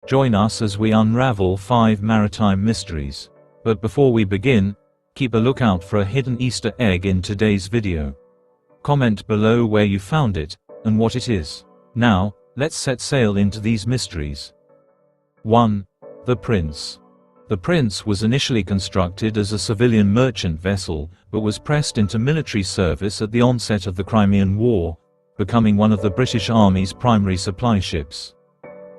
Join us as we unravel 5 maritime mysteries. But before we begin, keep a lookout for a hidden Easter egg in today's video. Comment below where you found it, and what it is. Now, let's set sail into these mysteries. 1. The Prince. The Prince was initially constructed as a civilian merchant vessel, but was pressed into military service at the onset of the Crimean War, becoming one of the British Army's primary supply ships.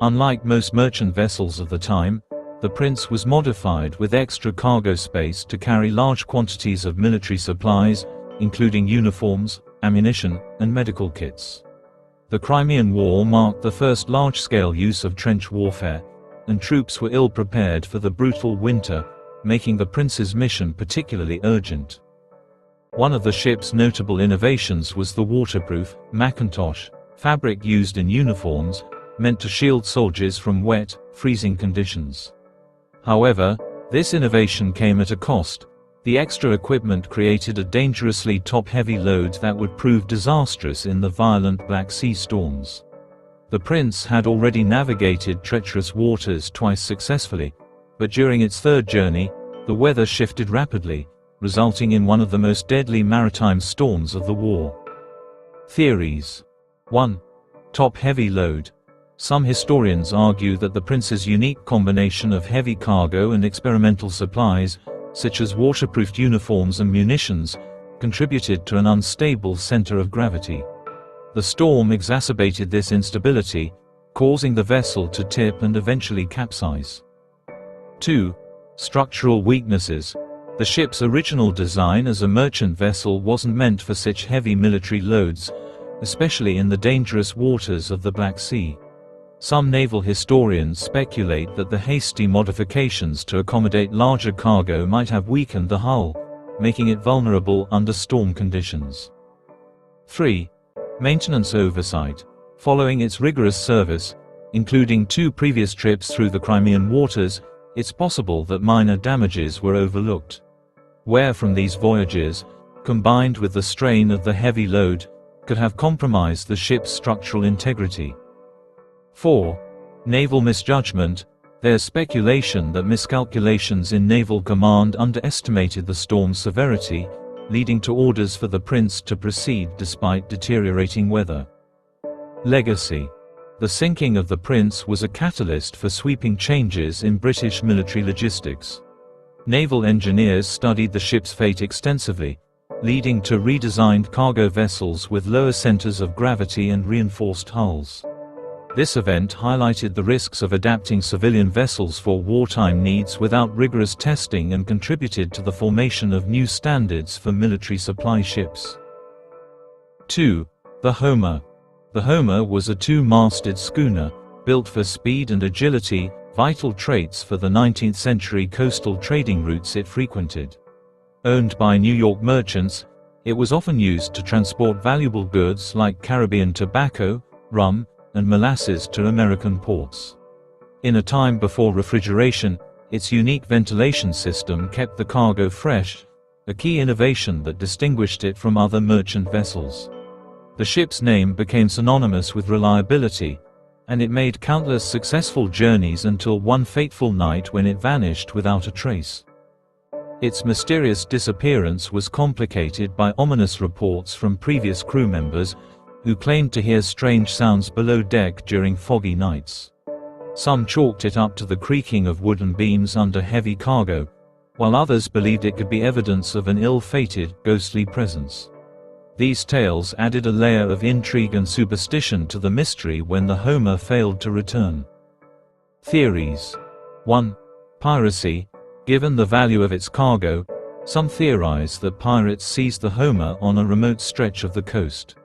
Unlike most merchant vessels of the time, the Prince was modified with extra cargo space to carry large quantities of military supplies, including uniforms, ammunition, and medical kits. The Crimean War marked the first large-scale use of trench warfare, and troops were ill-prepared for the brutal winter, making the Prince's mission particularly urgent. One of the ship's notable innovations was the waterproof Macintosh fabric used in uniforms, meant to shield soldiers from wet, freezing conditions. However, this innovation came at a cost. The extra equipment created a dangerously top-heavy load that would prove disastrous in the violent Black Sea storms. The Prince had already navigated treacherous waters twice successfully, but during its third journey, the weather shifted rapidly, resulting in one of the most deadly maritime storms of the war. Theories. 1. Top-heavy load. Some historians argue that the Prince's unique combination of heavy cargo and experimental supplies, such as waterproofed uniforms and munitions, contributed to an unstable center of gravity. The storm exacerbated this instability, causing the vessel to tip and eventually capsize. 2. Structural weaknesses. The ship's original design as a merchant vessel wasn't meant for such heavy military loads, especially in the dangerous waters of the Black Sea. Some naval historians speculate that the hasty modifications to accommodate larger cargo might have weakened the hull, making it vulnerable under storm conditions. 3. Maintenance oversight. Following its rigorous service, including 2 previous trips through the Crimean waters, it's possible that minor damages were overlooked. Wear from these voyages, combined with the strain of the heavy load, could have compromised the ship's structural integrity. 4. Naval misjudgment. There's speculation that miscalculations in naval command underestimated the storm's severity, leading to orders for the Prince to proceed despite deteriorating weather. Legacy. The sinking of the Prince was a catalyst for sweeping changes in British military logistics. Naval engineers studied the ship's fate extensively, leading to redesigned cargo vessels with lower centers of gravity and reinforced hulls. This event highlighted the risks of adapting civilian vessels for wartime needs without rigorous testing and contributed to the formation of new standards for military supply ships. 2. The Homer. The Homer was a 2-masted schooner, built for speed and agility, vital traits for the 19th century coastal trading routes it frequented. Owned by New York merchants, it was often used to transport valuable goods like Caribbean tobacco, rum, and molasses to American ports. In a time before refrigeration, its unique ventilation system kept the cargo fresh, a key innovation that distinguished it from other merchant vessels. The ship's name became synonymous with reliability, and it made countless successful journeys until one fateful night when it vanished without a trace. Its mysterious disappearance was complicated by ominous reports from previous crew members, who claimed to hear strange sounds below deck during foggy nights. Some chalked it up to the creaking of wooden beams under heavy cargo, while others believed it could be evidence of an ill-fated, ghostly presence. These tales added a layer of intrigue and superstition to the mystery when the Homer failed to return. Theories. 1. Piracy. Given the value of its cargo, some theorize that pirates seized the Homer on a remote stretch of the coast.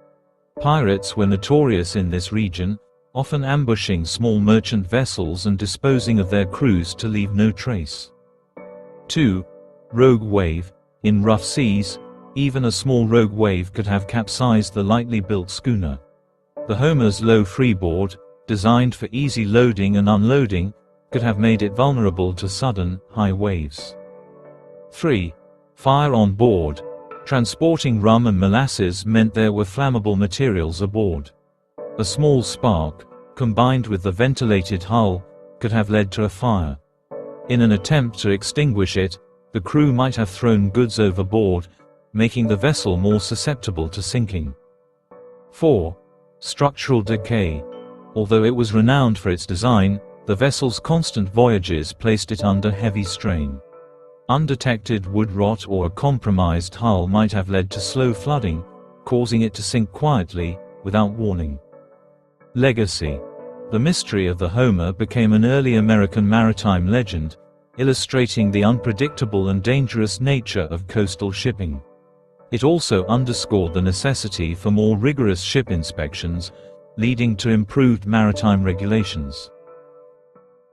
Pirates were notorious in this region, often ambushing small merchant vessels and disposing of their crews to leave no trace. 2. Rogue wave. In rough seas, even a small rogue wave could have capsized the lightly built schooner. The Homer's low freeboard, designed for easy loading and unloading, could have made it vulnerable to sudden, high waves. 3. Fire on board. Transporting rum and molasses meant there were flammable materials aboard. A small spark, combined with the ventilated hull, could have led to a fire. In an attempt to extinguish it, the crew might have thrown goods overboard, making the vessel more susceptible to sinking. 4. Structural decay. Although it was renowned for its design, the vessel's constant voyages placed it under heavy strain. Undetected wood rot or a compromised hull might have led to slow flooding, causing it to sink quietly, without warning. Legacy. The mystery of the Homer became an early American maritime legend, illustrating the unpredictable and dangerous nature of coastal shipping. It also underscored the necessity for more rigorous ship inspections, leading to improved maritime regulations.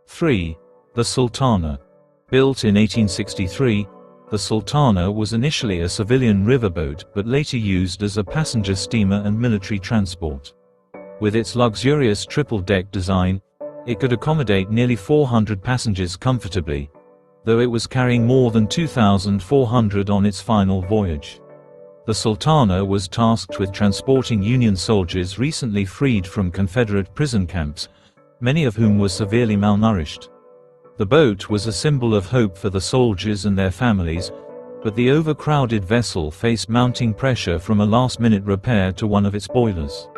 3. The Sultana. Built in 1863, the Sultana was initially a civilian riverboat but later used as a passenger steamer and military transport. With its luxurious triple-deck design, it could accommodate nearly 400 passengers comfortably, though it was carrying more than 2,400 on its final voyage. The Sultana was tasked with transporting Union soldiers recently freed from Confederate prison camps, many of whom were severely malnourished. The boat was a symbol of hope for the soldiers and their families, but the overcrowded vessel faced mounting pressure from a last-minute repair to one of its boilers.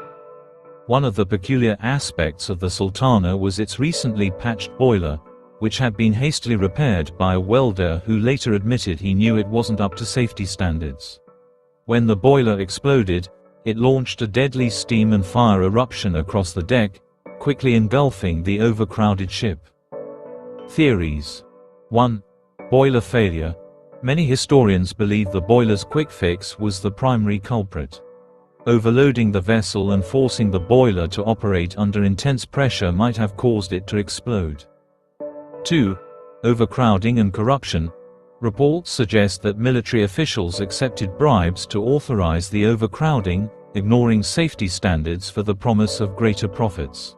One of the peculiar aspects of the Sultana was its recently patched boiler, which had been hastily repaired by a welder who later admitted he knew it wasn't up to safety standards. When the boiler exploded, it launched a deadly steam and fire eruption across the deck, quickly engulfing the overcrowded ship. Theories. 1. Boiler failure. Many historians believe the boiler's quick fix was the primary culprit. Overloading the vessel and forcing the boiler to operate under intense pressure might have caused it to explode. 2. Overcrowding and corruption. Reports suggest that military officials accepted bribes to authorize the overcrowding, ignoring safety standards for the promise of greater profits.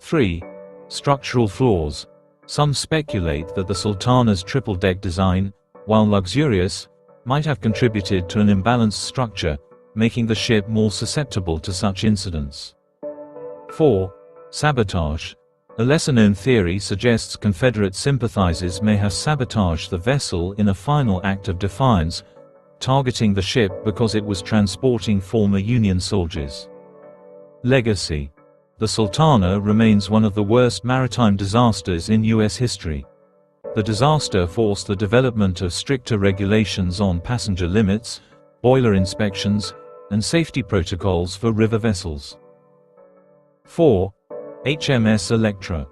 3. Structural flaws. Some speculate that the Sultana's triple-deck design, while luxurious, might have contributed to an imbalanced structure, making the ship more susceptible to such incidents. 4. Sabotage. A lesser-known theory suggests Confederate sympathizers may have sabotaged the vessel in a final act of defiance, targeting the ship because it was transporting former Union soldiers. Legacy. The Sultana remains one of the worst maritime disasters in U.S. history. The disaster forced the development of stricter regulations on passenger limits, boiler inspections, and safety protocols for river vessels. 4. HMS Electra.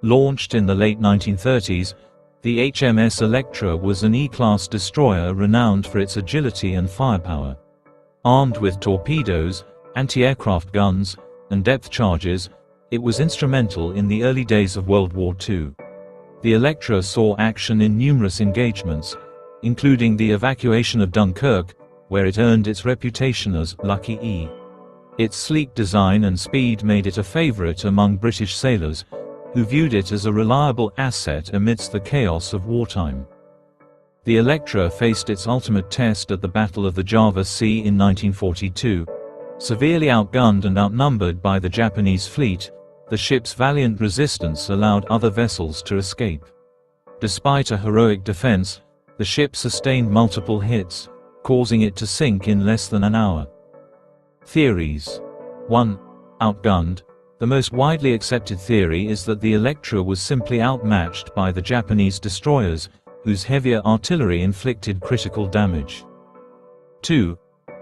Launched in the late 1930s, the HMS Electra was an E-class destroyer renowned for its agility and firepower. Armed with torpedoes, anti-aircraft guns, and depth charges, it was instrumental in the early days of World War II. The Electra saw action in numerous engagements, including the evacuation of Dunkirk, where it earned its reputation as Lucky E. Its sleek design and speed made it a favorite among British sailors, who viewed it as a reliable asset amidst the chaos of wartime. The Electra faced its ultimate test at the Battle of the Java Sea in 1942. Severely outgunned and outnumbered by the Japanese fleet, the ship's valiant resistance allowed other vessels to escape. Despite a heroic defense, the ship sustained multiple hits, causing it to sink in less than an hour. Theories. 1. Outgunned. The most widely accepted theory is that the Electra was simply outmatched by the Japanese destroyers, whose heavier artillery inflicted critical damage. 2.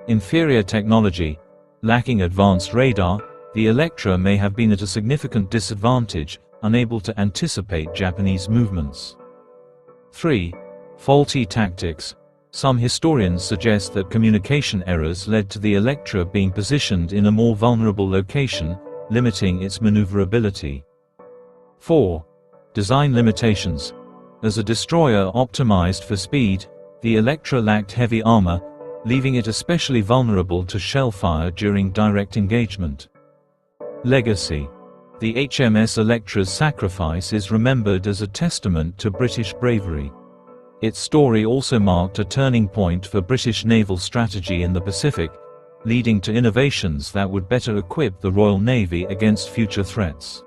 Inferior technology. Lacking advanced radar, the Electra may have been at a significant disadvantage, unable to anticipate Japanese movements. 3. Faulty tactics. Some historians suggest that communication errors led to the Electra being positioned in a more vulnerable location, limiting its maneuverability. 4. Design limitations. As a destroyer optimized for speed, the Electra lacked heavy armor, leaving it especially vulnerable to shell fire during direct engagement. Legacy. The HMS Electra's sacrifice is remembered as a testament to British bravery. Its story also marked a turning point for British naval strategy in the Pacific, leading to innovations that would better equip the Royal Navy against future threats.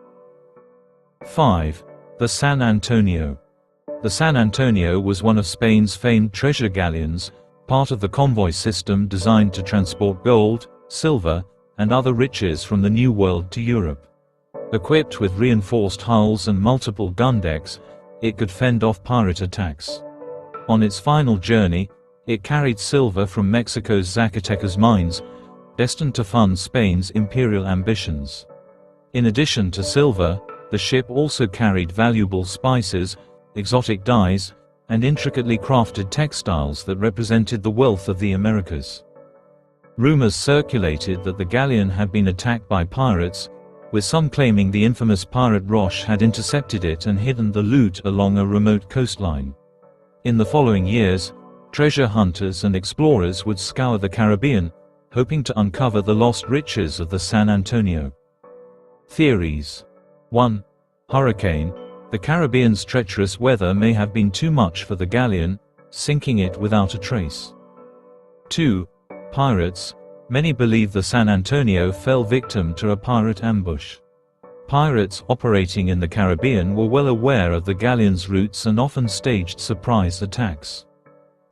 5. The San Antonio. The San Antonio was one of Spain's famed treasure galleons, part of the convoy system designed to transport gold, silver, and other riches from the New World to Europe. Equipped with reinforced hulls and multiple gun decks, it could fend off pirate attacks. On its final journey, it carried silver from Mexico's Zacatecas mines, destined to fund Spain's imperial ambitions. In addition to silver, the ship also carried valuable spices, exotic dyes, and intricately crafted textiles that represented the wealth of the Americas. Rumors circulated that the galleon had been attacked by pirates, with some claiming the infamous pirate Roche had intercepted it and hidden the loot along a remote coastline. In the following years, treasure hunters and explorers would scour the Caribbean, hoping to uncover the lost riches of the San Antonio. Theories. 1. Hurricane. The Caribbean's treacherous weather may have been too much for the galleon, sinking it without a trace. 2. Pirates. Many believe the San Antonio fell victim to a pirate ambush. Pirates operating in the Caribbean were well aware of the galleon's routes and often staged surprise attacks.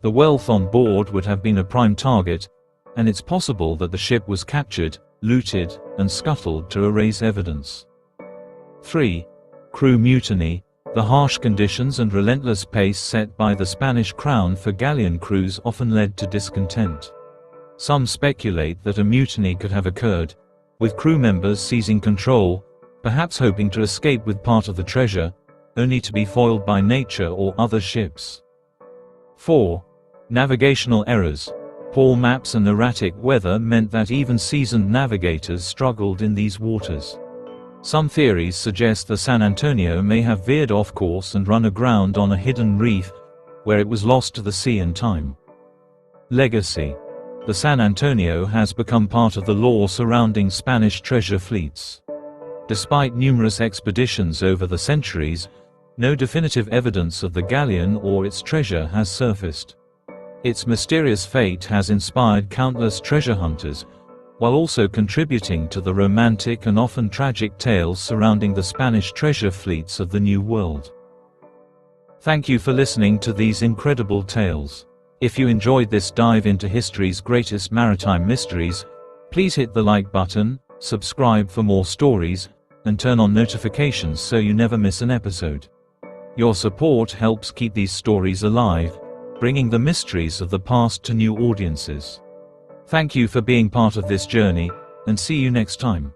The wealth on board would have been a prime target, and it's possible that the ship was captured, looted, and scuttled to erase evidence. 3. Crew mutiny. The harsh conditions and relentless pace set by the Spanish crown for galleon crews often led to discontent. Some speculate that a mutiny could have occurred, with crew members seizing control, perhaps hoping to escape with part of the treasure, only to be foiled by nature or other ships. 4. Navigational errors. Poor maps and erratic weather meant that even seasoned navigators struggled in these waters. Some theories suggest the San Antonio may have veered off course and run aground on a hidden reef, where it was lost to the sea in time. Legacy. The San Antonio has become part of the lore surrounding Spanish treasure fleets. Despite numerous expeditions over the centuries, no definitive evidence of the galleon or its treasure has surfaced. Its mysterious fate has inspired countless treasure hunters, while also contributing to the romantic and often tragic tales surrounding the Spanish treasure fleets of the New World. Thank you for listening to these incredible tales. If you enjoyed this dive into history's greatest maritime mysteries, please hit the like button, subscribe for more stories, and turn on notifications so you never miss an episode. Your support helps keep these stories alive, bringing the mysteries of the past to new audiences. Thank you for being part of this journey, and see you next time.